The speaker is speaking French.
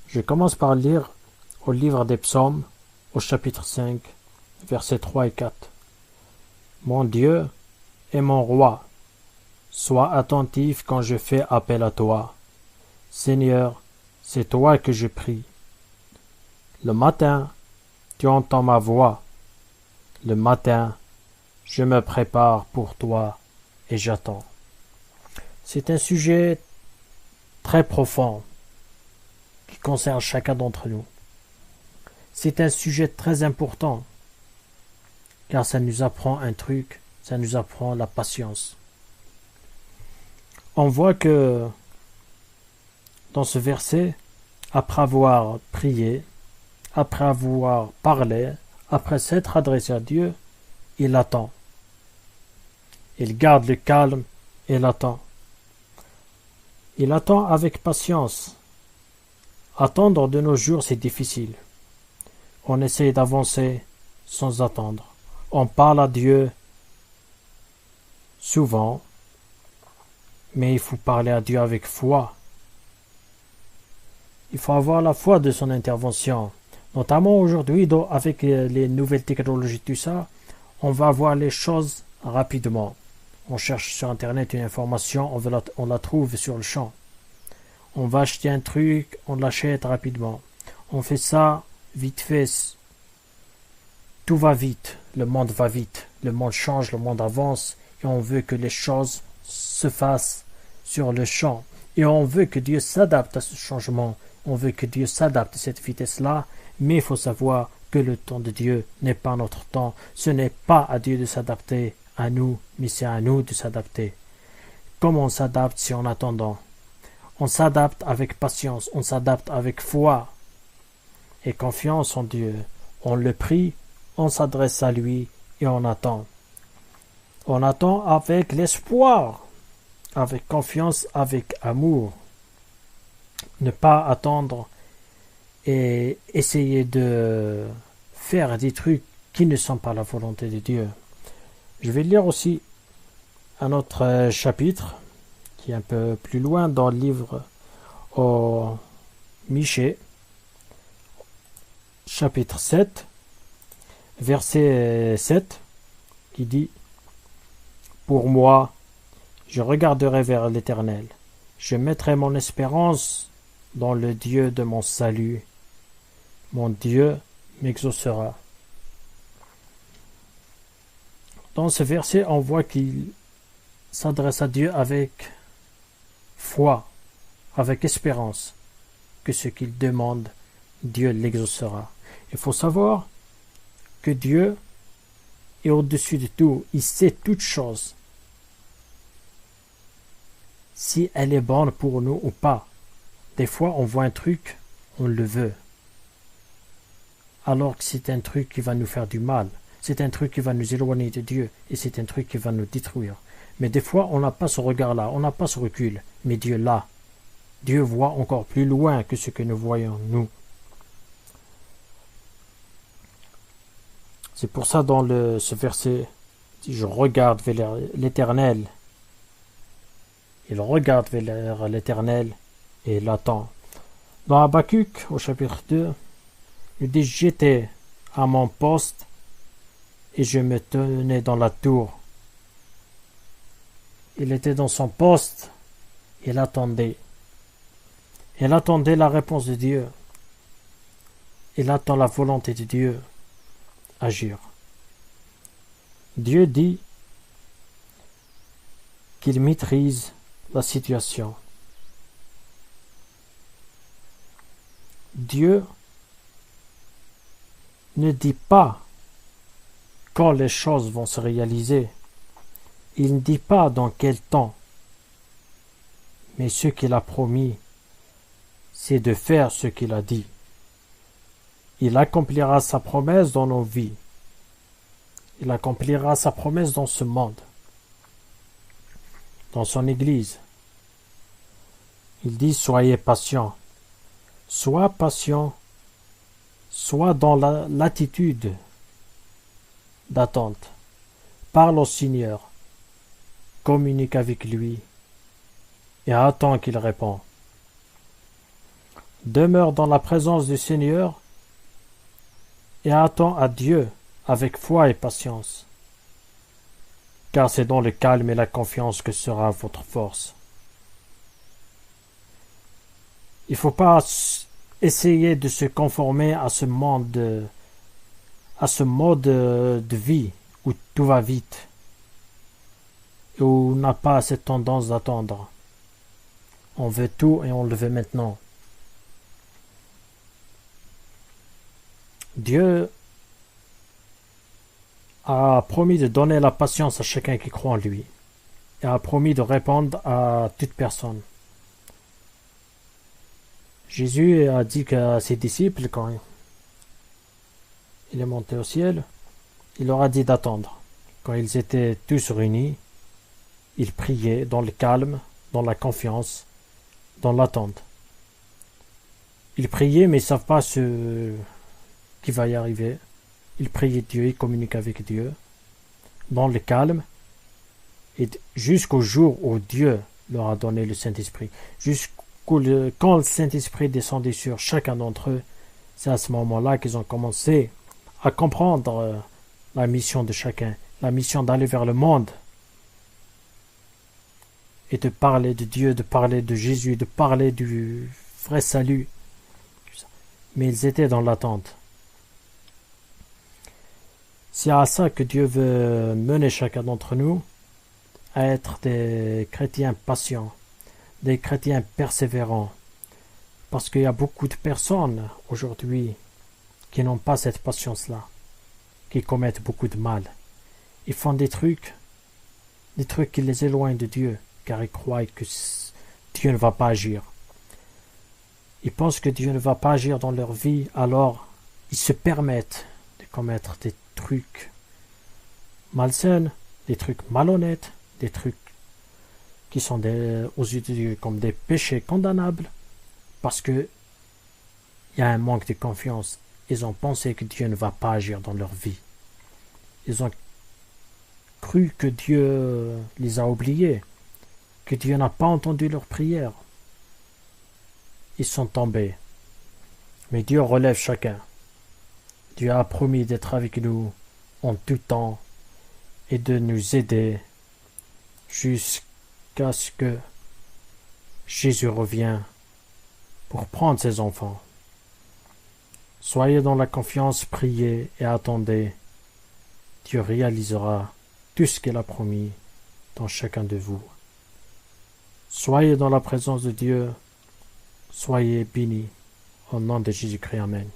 Je commence par lire au livre des Psaumes, au chapitre 5, versets 3 et 4. Mon Dieu est mon roi. Sois attentif quand je fais appel à toi. Seigneur, c'est toi que je prie. Le matin, tu entends ma voix. Le matin, je me prépare pour toi et j'attends. C'est un sujet très profond qui concerne chacun d'entre nous. C'est un sujet très important car ça nous apprend un truc, ça nous apprend la patience. On voit que dans ce verset, après avoir prié, après avoir parlé, après s'être adressé à Dieu, il attend. Il garde le calme et il attend. Il attend avec patience. Attendre de nos jours, c'est difficile. On essaie d'avancer sans attendre. On parle à Dieu souvent, mais il faut parler à Dieu avec foi. Il faut avoir la foi de son intervention. Notamment aujourd'hui, avec les nouvelles technologies, tout ça, on va avoir les choses rapidement. On cherche sur Internet une information, on la trouve sur le champ. On va acheter un truc, on l'achète rapidement. On fait ça vite fait. Tout va vite, le monde va vite, le monde change, le monde avance, et on veut que les choses se fassent sur le champ. Et on veut que Dieu s'adapte à ce changement, on veut que Dieu s'adapte à cette vitesse-là, mais il faut savoir que le temps de Dieu n'est pas notre temps. Ce n'est pas à Dieu de s'adapter à nous, mais c'est à nous de s'adapter. Comment on s'adapte si en attendant? On s'adapte avec patience, on s'adapte avec foi et confiance en Dieu. On le prie, on s'adresse à lui et on attend. On attend avec l'espoir, avec confiance, avec amour. Ne pas attendre et essayer de faire des trucs qui ne sont pas la volonté de Dieu. Je vais lire aussi un autre chapitre qui est un peu plus loin dans le livre au Michée, chapitre 7, verset 7, qui dit « Pour moi, je regarderai vers l'Éternel, je mettrai mon espérance dans le Dieu de mon salut, mon Dieu m'exaucera. » Dans ce verset, on voit qu'il s'adresse à Dieu avec foi, avec espérance, que ce qu'il demande, Dieu l'exaucera. Il faut savoir que Dieu est au-dessus de tout, il sait toutes choses. Si elle est bonne pour nous ou pas. Des fois, on voit un truc, on le veut. Alors que c'est un truc qui va nous faire du mal. C'est un truc qui va nous éloigner de Dieu. Et c'est un truc qui va nous détruire. Mais des fois, on n'a pas ce regard-là, on n'a pas ce recul. Mais Dieu l'a. Dieu voit encore plus loin que ce que nous voyons, nous. C'est pour ça, dans ce verset, je regarde vers l'Éternel. Il regarde vers l'Éternel et il attend. Dans Habakkuk, au chapitre 2, il dit « J'étais à mon poste et je me tenais dans la tour. » Il était dans son poste, il attendait. Il attendait la réponse de Dieu. Il attend la volonté de Dieu agir. Dieu dit qu'il maîtrise la situation. Dieu ne dit pas quand les choses vont se réaliser. Il ne dit pas dans quel temps. Mais ce qu'il a promis, c'est de faire ce qu'il a dit. Il accomplira sa promesse dans nos vies. Il accomplira sa promesse dans ce monde, dans son Église. Il dit « Soyez patients ». Sois patient, sois dans l'attitude d'attente. Parle au Seigneur, communique avec lui et attends qu'il réponde. Demeure dans la présence du Seigneur et attends à Dieu avec foi et patience, car c'est dans le calme et la confiance que sera votre force. Il ne faut pas essayer de se conformer à ce mode de vie où tout va vite, et où on n'a pas cette tendance d'attendre. On veut tout et on le veut maintenant. Dieu a promis de donner la patience à chacun qui croit en lui et a promis de répondre à toute personne. Jésus a dit à ses disciples, quand il est monté au ciel, il leur a dit d'attendre. Quand ils étaient tous réunis, ils priaient dans le calme, dans la confiance, dans l'attente. Ils priaient, mais ils ne savent pas ce qui va y arriver. Ils prient Dieu, ils communiquent avec Dieu, dans le calme, et jusqu'au jour où Dieu leur a donné le Saint-Esprit. Quand le Saint-Esprit descendait sur chacun d'entre eux, c'est à ce moment-là qu'ils ont commencé à comprendre la mission de chacun, la mission d'aller vers le monde et de parler de Dieu, de parler de Jésus, de parler du vrai salut. Mais ils étaient dans l'attente. C'est à ça que Dieu veut mener chacun d'entre nous, à être des chrétiens patients, des chrétiens persévérants. Parce qu'il y a beaucoup de personnes aujourd'hui qui n'ont pas cette patience-là, qui commettent beaucoup de mal. Ils font des trucs qui les éloignent de Dieu, car ils croient que Dieu ne va pas agir. Ils pensent que Dieu ne va pas agir dans leur vie, alors ils se permettent de commettre des trucs malsains, des trucs malhonnêtes, des trucs qui sont aux yeux de Dieu comme des péchés condamnables, parce que il y a un manque de confiance. Ils ont pensé que Dieu ne va pas agir dans leur vie. Ils ont cru que Dieu les a oubliés, que Dieu n'a pas entendu leurs prières. Ils sont tombés. Mais Dieu relève chacun. Dieu a promis d'être avec nous en tout temps et de nous aider jusqu'à ce que Jésus revienne pour prendre ses enfants. Soyez dans la confiance, priez et attendez. Dieu réalisera tout ce qu'il a promis dans chacun de vous. Soyez dans la présence de Dieu. Soyez bénis. Au nom de Jésus-Christ. Amen.